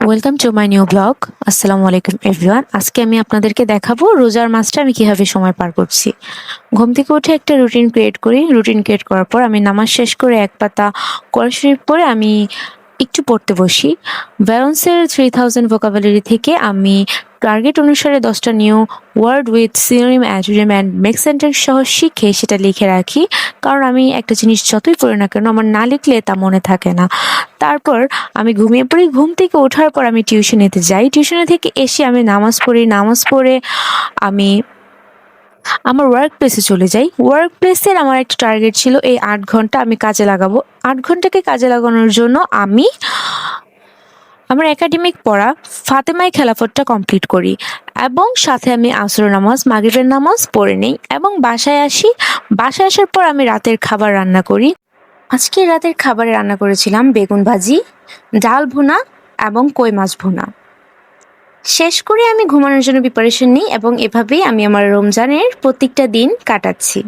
Welcome to my new blog. আসসালামু আলাইকুম everyone. আজকে আমি আপনাদেরকে দেখাবো রোজার মাসটা আমি কিভাবে সময় পার করছি। ঘুম থেকে উঠে একটা রুটিন ক্রিয়েট করি। রুটিন ক্রিয়েট করার পর আমি নামাজ শেষ করে এক পাতা কোরআন শরীফ পড়ে আমি একটু পড়তে বসি। ভ্যালেন্সের 3000 ভোকাবুলারি থেকে আমি টার্গেট অনুসারে 10টা new word with synonym, antonym and make sentence সহ শিখে সেটা লিখে রাখি। কারণ আমি একটা জিনিস যতই পড়ি না কেন আমার না লিখলে তা মনে থাকে না। তারপর আমি ঘুমিয়ে পড়ি। ঘুম থেকে ওঠার পর আমি টিউশনিতে যাই। টিউশনি থেকে এসে আমি নামাজ পড়ি। নামাজ পড়ে আমি আমার ওয়ার্ক প্লেসে চলে যাই। ওয়ার্ক প্লেসের আমার একটা টার্গেট ছিল এই 8 ঘন্টা আমি কাজে লাগাবো। 8 ঘন্টাকে কাজে লাগানোর জন্য আমি আমার একাডেমিক পড়া ফাতেমায়ে খেলাফতটা কমপ্লিট করি এবং সাথে আমি আসরের নামাজ, মাগরিবের নামাজ পড়ে নেই এবং বাসায় আসি। বাসায় আসার পর আমি রাতের খাবার রান্না করি। আজকে রাতের খাবারে রান্না করেছিলাম বেগুন ভাজি, ডাল ভুনা এবং কই মাছ ভুনা। শেষ করে আমি ঘুমানোর জন্য প্রিপারেশন নিই এবং এভাবেই আমি আমার রমজানের প্রত্যেকটা দিন কাটাচ্ছি।